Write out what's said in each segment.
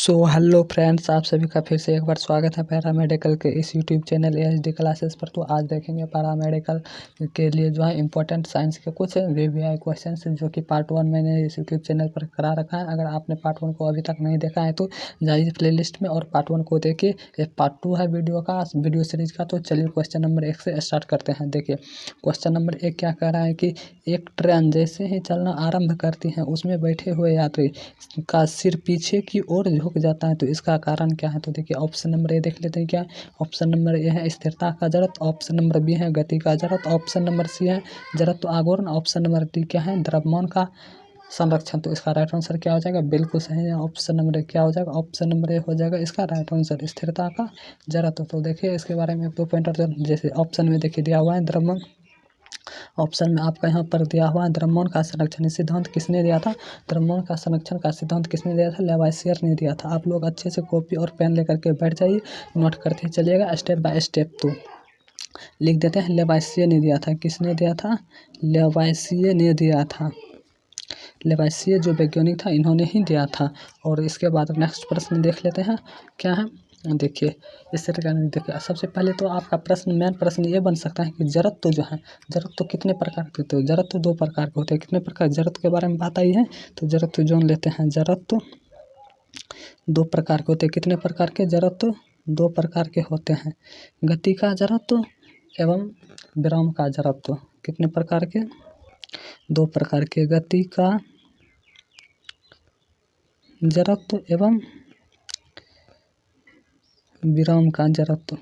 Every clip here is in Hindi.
सो हेलो फ्रेंड्स, आप सभी का फिर से एक बार स्वागत है पैरामेडिकल के इस यूट्यूब चैनल एएचडी क्लासेस पर। तो आज देखेंगे पैरामेडिकल के लिए जो है इम्पोर्टेंट साइंस के कुछ वीवीआई क्वेश्चन जो कि पार्ट 1 मैंने इस यूट्यूब चैनल पर करा रखा है। अगर आपने पार्ट 1 को अभी तक नहीं देखा है तो जाइए प्लेलिस्ट में और पार्ट 1 को देखिए। एक पार्ट 2 है वीडियो सीरीज का। तो चलिए क्वेश्चन नंबर 1 से स्टार्ट करते हैं। देखिए क्वेश्चन नंबर 1 क्या कह रहा है कि एक ट्रेन जैसे ही चलना आरंभ करती है उसमें बैठे हुए यात्री का सिर पीछे की ओर झुक जाता है, तो इसका कारण क्या है। तो देखिए ऑप्शन नंबर ए देख लेते हैं। क्या ऑप्शन नंबर ए है स्थिरता का जड़त्व, ऑप्शन नंबर बी है गति का जड़त्व, ऑप्शन नंबर सी है जड़त्व आघूर्ण, ऑप्शन नंबर डी क्या है द्रव्यमान का संरक्षण। तो इसका राइट आंसर क्या हो जाएगा, बिल्कुल सही है। ऑप्शन नंबर ए क्या हो जाएगा, ऑप्शन नंबर ए हो जाएगा इसका राइट आंसर स्थिरता का जड़त्व। तो देखिए इसके बारे में 2 पॉइंटर जैसे ऑप्शन में देखिए दिया हुआ है द्रव्यमान, ऑप्शन में आपका यहाँ पर दिया हुआ है द्रव्यमान का संरक्षण सिद्धांत किसने दिया था। द्रव्यमान का संरक्षण का सिद्धांत किसने दिया था, लेवाइसियर ने दिया था। आप लोग अच्छे से कॉपी और पेन लेकर के बैठ जाइए, नोट करते चलिएगा स्टेप बाय स्टेप। तो लिख देते हैं लेवाइसियर ने दिया था। किसने दिया था, लेवाइसियर ने दिया था। लेवाइसियर जो वैज्ञानिक था इन्होंने ही दिया था। और इसके बाद नेक्स्ट प्रश्न देख लेते हैं क्या है। देखिए इस तरह का देखिए सबसे पहले तो आपका मेन प्रश्न ये बन सकता है कि जड़त्व जो है, जड़त्व कितने प्रकार के होते हैं। जड़त्व 2 प्रकार के होते हैं। कितने प्रकार जड़त्व के बारे में बात आई है, तो जड़त्व जोन लेते हैं। जड़त्व 2 प्रकार के होते हैं। कितने प्रकार के जड़त्व, 2 प्रकार के होते हैं। गति का जड़त्व एवं विराम का जड़त्व। कितने प्रकार के, 2 प्रकार के, गति का जड़त्व एवं विराम का जड़त्व।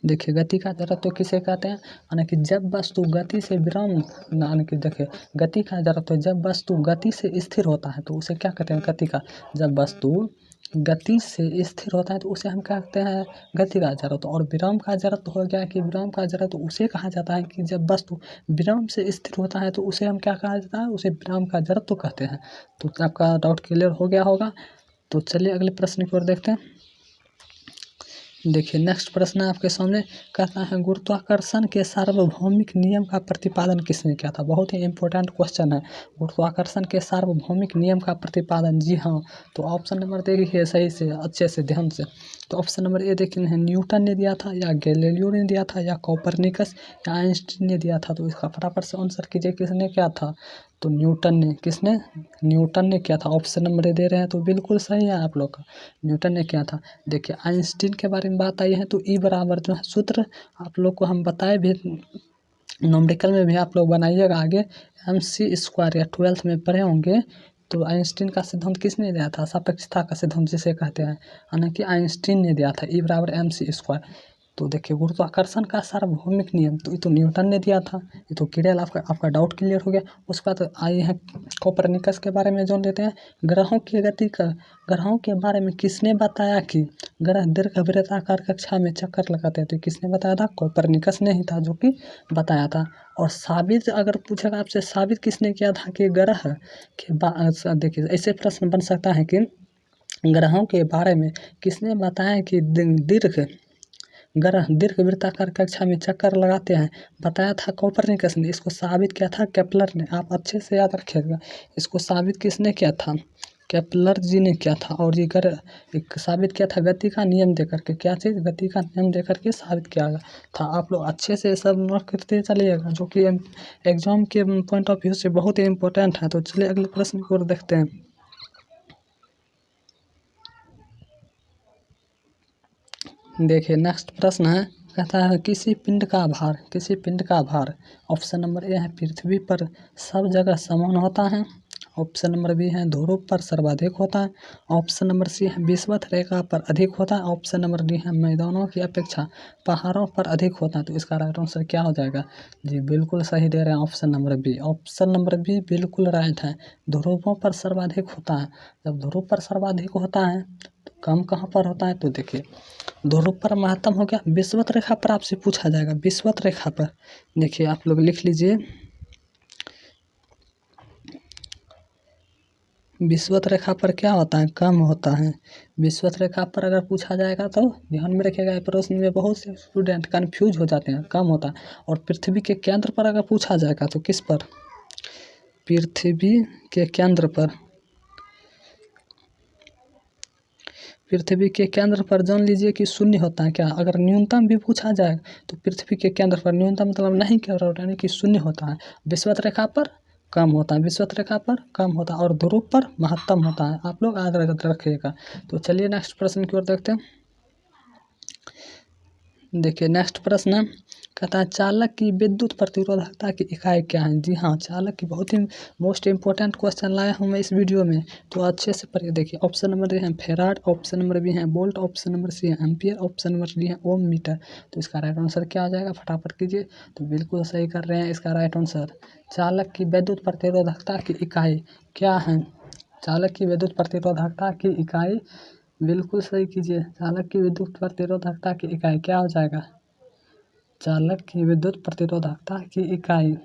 देखिए गति का जड़त्व किसे कहते हैं, यानी कि जब वस्तु गति से विराम, यानी कि देखिए गति का जड़त्व जब वस्तु गति से स्थिर होता है तो उसे क्या कहते हैं, गति का। जब वस्तु गति से स्थिर होता है तो उसे हम क्या कहते हैं, गति का जड़त्व। और विराम का जड़त्व हो गया कि विराम का जड़त्व उसे कहा जाता है कि जब वस्तु विराम से स्थिर होता है तो उसे हम क्या कहा जाता है, उसे विराम का जड़त्व कहते हैं। तो आपका डाउट क्लियर हो गया होगा। तो चलिए अगले प्रश्न की ओर देखते हैं। देखिए नेक्स्ट प्रश्न आपके सामने कहता है गुरुत्वाकर्षण के सार्वभौमिक नियम का प्रतिपादन किसने किया था। बहुत ही इंपॉर्टेंट क्वेश्चन है, गुरुत्वाकर्षण के सार्वभौमिक नियम का प्रतिपादन। जी हाँ, तो ऑप्शन नंबर देखिए सही से अच्छे से ध्यान से। तो ऑप्शन नंबर ए देखिए न्यूटन ने दिया था, या गैलीलियो ने दिया था, या कोपरनिकस या आइंस्टीन ने दिया था। तो इसका फटाफट से आंसर कीजिए किसने किया था। तो न्यूटन ने, किसने, न्यूटन ने किया था। ऑप्शन नंबर दे रहे हैं तो बिल्कुल सही है आप लोग का, न्यूटन ने किया था। देखिए आइंस्टीन के बारे में बात आई है तो ई बराबर जो है सूत्र आप लोग को हम बताए भी, न्यूमेरिकल में भी आप लोग बनाइएगा आगे, mc² या 12th में पढ़े होंगे। तो आइंस्टीन का सिद्धांत किसने दिया था, सापेक्षता का सिद्धांत जिसे कहते हैं, यानी कि आइंस्टीन ने दिया था। ई बराबर mc²। तो देखिए गुरुत्वाकर्षण का सार्वभौमिक नियम तो ये तो न्यूटन ने दिया था। ये तो क्लियर, आपका डाउट क्लियर हो गया। उसके बाद आए हैं कोपरनिकस के बारे में जान लेते हैं। ग्रहों की गति का, ग्रहों के बारे में किसने बताया कि ग्रह दीर्घवृत्ताकार कक्षा में चक्कर लगाते हैं। तो किसने बताया था, कोपरनिकस ने ही था जो कि बताया था। और साबित अगर पूछेगा आपसे, साबित किसने किया था कि ग्रह के देखिए ऐसे प्रश्न बन सकता है कि ग्रहों के बारे में किसने बताया कि ग्रह दीर्घवृत्ताकार कक्षा में चक्कर लगाते हैं, बताया था कोपरनिकस ने। इसको साबित किया था केपलर ने। आप अच्छे से याद रखिएगा, इसको साबित किसने किया था, केपलर जी ने किया था। और ये साबित किया था गति का नियम देकर के। क्या चीज़, गति का नियम देकर के साबित किया था। आप लोग अच्छे से सब नोट करते चलिएगा, जो कि एग्जाम के पॉइंट ऑफ व्यू से बहुत ही इंपॉर्टेंट है। तो चलिए अगले प्रश्न की ओर देखते हैं। देखिए नेक्स्ट प्रश्न है, कहता है किसी पिंड का भार, किसी पिंड का भार। ऑप्शन नंबर ए है पृथ्वी पर सब जगह समान होता है, ऑप्शन नंबर बी है ध्रुव पर सर्वाधिक होता है, ऑप्शन नंबर सी है विषुवत रेखा पर अधिक होता है, ऑप्शन नंबर डी है मैदानों की अपेक्षा पहाड़ों पर अधिक होता है। तो इसका राइट आंसर क्या हो जाएगा, जी बिल्कुल सही दे रहे हैं option number B. Option number B बिल्कुल राइट है, ध्रुवों पर सर्वाधिक होता है। जब ध्रुव पर सर्वाधिक होता है तो कम कहाँ पर होता है, तो देखिए ध्रुव पर महत्तम हो गया। विषुवत रेखा पर आपसे पूछा जाएगा, विषुवत रेखा पर देखिए आप लोग लिख लीजिए, विषुवत रेखा पर क्या होता है, कम होता है। विषुवत रेखा पर अगर पूछा जाएगा तो ध्यान में रखिएगा, प्रश्न में बहुत से स्टूडेंट कंफ्यूज हो जाते हैं, कम होता है। और पृथ्वी के केंद्र पर अगर पूछा जाएगा तो किस पर, पृथ्वी के केंद्र पर, पृथ्वी के केंद्र पर जान लीजिए कि शून्य होता है क्या। अगर न्यूनतम भी पूछा जाए तो पृथ्वी के केंद्र पर न्यूनतम मतलब नहीं कह रहा यानी कि शून्य होता है। विषुवत रेखा पर कम होता है, विषुवत रेखा पर कम होता है और ध्रुव पर महत्तम होता है। आप लोग याद रखिएगा। तो चलिए नेक्स्ट प्रश्न की ओर देखते हैं। देखिए नेक्स्ट प्रश्न कहता है चालक की विद्युत प्रतिरोधकता की इकाई क्या है। जी हाँ, चालक की बहुत ही मोस्ट इंपॉर्टेंट क्वेश्चन लाया हूँ मैं इस वीडियो में, तो अच्छे से पढ़िए। देखिए ऑप्शन नंबर ए है फेराड, ऑप्शन नंबर बी है वोल्ट, ऑप्शन नंबर सी है एम्पियर, ऑप्शन नंबर डी है ओम मीटर। तो इसका राइट आंसर क्या हो जाएगा, फटाफट कीजिए। तो बिल्कुल सही कर रहे हैं, इसका राइट आंसर चालक की विद्युत प्रतिरोधकता की इकाई क्या है। चालक की विद्युत प्रतिरोधकता की इकाई, बिल्कुल सही कीजिए। चालक की विद्युत प्रतिरोधकता की इकाई क्या हो जाएगा, चालक की विद्युत प्रतिरोधकता की इकाई,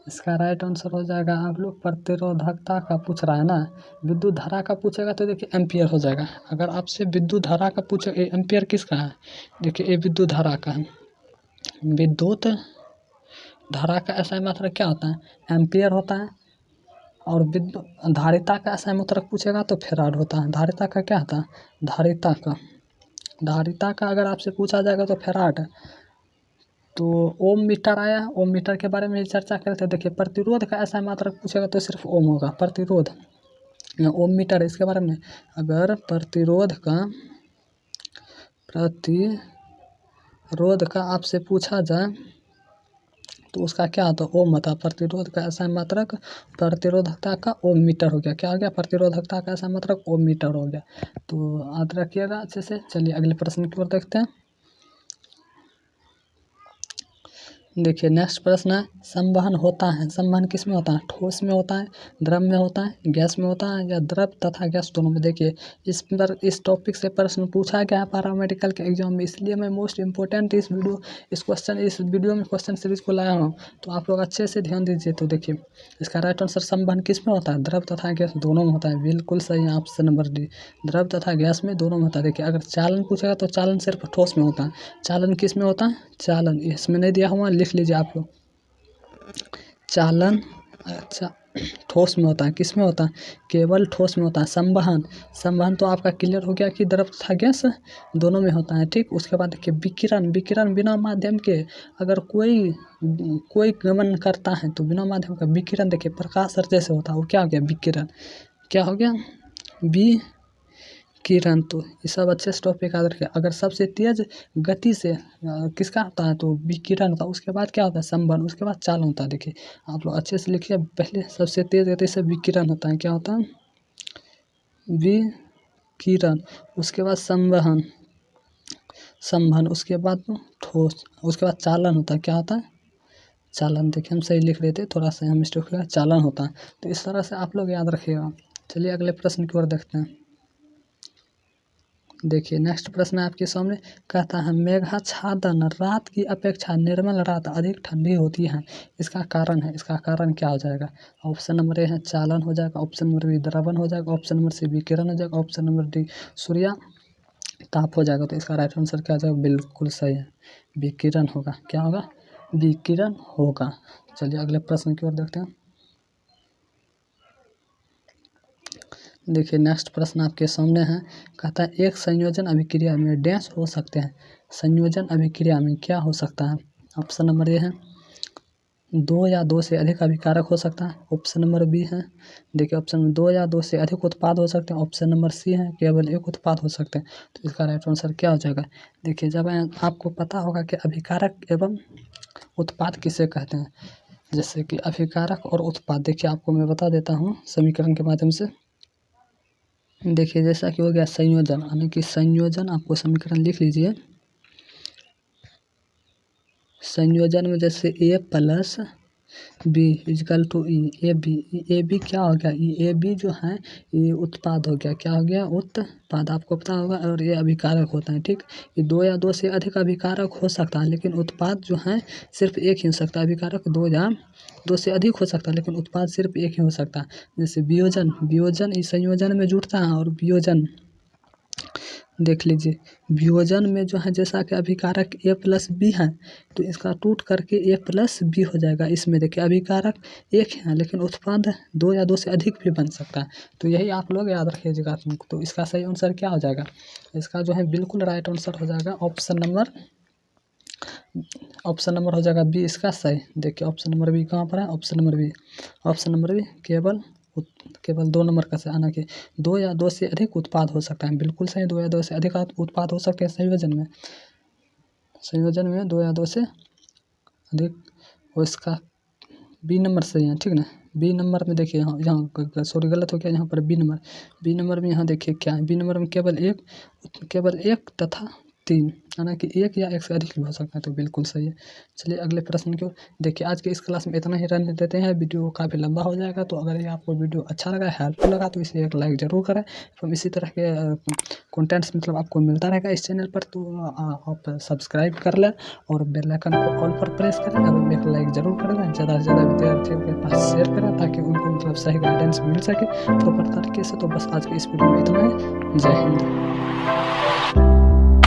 इसका राइट आंसर हो जाएगा। आप लोग प्रतिरोधकता का पूछ रहा है ना, विद्युत धारा का पूछेगा तो देखिए एम्पियर हो जाएगा। अगर आपसे विद्युत धारा का पूछे, एम्पियर किसका है, देखिए ये विद्युत धारा का है। विद्युत धारा का ऐसा मात्रक क्या होता है, एम्पियर होता है। और विद्युत धारिता का ऐसा मात्रक पूछेगा तो फेराड होता है। धारिता का क्या होता है, धारिता का अगर आपसे पूछा जाएगा तो फेराड। तो ओम मीटर आया, ओम मीटर के बारे में चर्चा करते हैं। देखिए प्रतिरोध का ऐसा मात्रक पूछेगा तो सिर्फ ओम होगा, प्रतिरोध या ओम मीटर। इसके बारे में अगर प्रतिरोध का आपसे पूछा जाए तो उसका क्या होता है, ओम होता है। प्रतिरोध का ऐसा मात्रक प्रतिरोधकता का ओम मीटर हो गया। क्या हो गया, प्रतिरोधकता का ऐसा मात्रक ओम मीटर हो गया। तो याद रखिएगा अच्छे से। चलिए अगले प्रश्न की ओर देखते हैं। देखिए नेक्स्ट प्रश्न है संवहन होता है, संवहन किस में होता है, ठोस में होता है, द्रव में होता है, गैस में होता है या द्रव तथा गैस दोनों में। देखिए इस टॉपिक से प्रश्न पूछा गया है पैरामेडिकल के एग्जाम में, इसलिए मैं मोस्ट इंपॉर्टेंट इस वीडियो में क्वेश्चन सीरीज को लाया हूँ। तो आप लोग अच्छे से ध्यान दीजिए। तो देखिए इसका राइट आंसर संवहन किस में होता है, द्रव तथा गैस दोनों में होता है। बिल्कुल सही है ऑप्शन नंबर डी, द्रव तथा गैस में दोनों में होता है। देखिए अगर चालन पूछेगा तो चालन सिर्फ ठोस में होता है। चालन किस में होता है, चालन इसमें नहीं दिया हुआ, लिख लीजिए आप लोग। चालन अच्छा ठोस में होता है, किस में होता है, केवल ठोस में होता है। संवहन तो आपका क्लियर हो गया कि द्रव तथा गैस दोनों में होता है, ठीक। उसके बाद देखिए विकिरण बिना माध्यम के अगर कोई गमन करता है तो बिना माध्यम का विकिरण देखिए प्रकाश जैसे होता है, वो क्या हो गया, विकिरण। क्या हो गया, किरण। तो ये सब अच्छे से टॉपिक याद रखिए। अगर सबसे तेज गति से किसका होता है तो विकिरण का, उसके बाद क्या होता है संवहन, उसके बाद चालन होता है। देखिए आप लोग अच्छे से लिखिए, पहले सबसे तेज गति से विकिरण होता है, क्या होता है विकिरण, उसके बाद संवहन, उसके बाद ठोस, उसके बाद चालन होता है, क्या होता है चालन। देखिए हम सही लिख रहे थे, थोड़ा सा हम मिस्टेक हुआ, चालन होता है। तो इस तरह से आप लोग याद रखिएगा। चलिए अगले प्रश्न की ओर देखते हैं। देखिए नेक्स्ट प्रश्न आपके सामने कहता है मेघाच्छादन रात की अपेक्षा निर्मल रात अधिक ठंडी होती है, इसका कारण है। इसका कारण क्या हो जाएगा, ऑप्शन नंबर ए है चालन हो जाएगा, ऑप्शन नंबर बी द्रवन हो जाएगा, ऑप्शन नंबर सी विकिरण हो जाएगा, ऑप्शन नंबर डी सूर्य ताप हो जाएगा। तो इसका राइट आंसर क्या हो जाएगा, बिल्कुल सही है, विकिरण होगा। क्या होगा, विकिरण होगा। चलिए अगले प्रश्न की ओर देखते हैं। देखिए नेक्स्ट प्रश्न आपके सामने है, कहता है एक संयोजन अभिक्रिया में डैश हो सकते हैं। संयोजन अभिक्रिया में क्या हो सकता है, ऑप्शन नंबर ए है 2 या 2 से अधिक अभिकारक हो सकता है, ऑप्शन नंबर बी है देखिए ऑप्शन में 2 या 2 से अधिक उत्पाद हो सकते हैं, ऑप्शन नंबर सी है केवल एक उत्पाद हो सकते हैं। तो इसका राइट आंसर क्या हो जाएगा, देखिए जब आपको पता होगा कि अभिकारक एवं उत्पाद किसे कहते हैं, जैसे कि अभिकारक और उत्पाद, देखिए आपको मैं बता देता हूँ समीकरण के माध्यम से। देखिए जैसा कि हो गया संयोजन, यानी कि संयोजन, आपको समीकरण लिख लीजिए। संयोजन में जैसे A plus B equal to E, A B क्या हो गया, ए बी जो है ये उत्पाद हो गया। क्या हो गया, उत्पाद, आपको पता होगा। और ये अभिकारक होता है, ठीक। ये 2 या 2 से अधिक अभिकारक हो सकता है, लेकिन उत्पाद जो है सिर्फ एक ही हो सकता है। अभिकारक 2 या 2 से अधिक हो सकता है, लेकिन उत्पाद सिर्फ एक ही हो सकता है। जैसे वियोजन इस संयोजन में जुड़ता है, और वियोजन देख लीजिए वियोजन में जो है जैसा कि अभिकारक a प्लस बी है तो इसका टूट करके a प्लस बी हो जाएगा। इसमें देखिए अभिकारक एक है लेकिन उत्पाद 2 या 2 से अधिक भी बन सकता है। तो यही आप लोग याद रखिएगा। तो इसका सही आंसर क्या हो जाएगा? इसका जो है बिल्कुल राइट आंसर हो जाएगा ऑप्शन नंबर हो जाएगा बी इसका सही। देखिए ऑप्शन नंबर बी कहाँ पर है? ऑप्शन नंबर बी केवल 2 नंबर का सही आना कि 2 या 2 से अधिक उत्पाद हो सकता है। बिल्कुल सही, 2 या 2 से अधिक उत्पाद हो सकते हैं संयोजन में 2 या 2 से अधिक। और इसका बी नंबर सही है, ठीक ना। बी नंबर में देखिए यहाँ सॉरी गलत हो गया, यहाँ पर बी नंबर में यहाँ देखिए क्या है? बी नंबर में केवल एक तथा 3 यानी कि 1 या 1 से अधिक भी हो सकता है। तो बिल्कुल सही है। चलिए अगले प्रश्न को देखिए। आज के इस क्लास में इतना ही रहने देते हैं, वीडियो काफ़ी लंबा हो जाएगा। तो अगर ये आपको वीडियो अच्छा लगा, हेल्पफुल लगा तो इसे एक लाइक ज़रूर करें। तो इसी तरह के कंटेंट्स मतलब आपको मिलता रहेगा इस चैनल पर। तो आप सब्सक्राइब कर लें और बेल आइकन को ऑल पर प्रेस करें और एक लाइक ज़रूर करें। ज़्यादा से ज़्यादा विद्यार्थियों के पास शेयर करें ताकि उनको मतलब सही गाइडेंस मिल सके प्रॉपर तरीके से। तो बस आज के इस वीडियो में इतना ही। जय हिंद।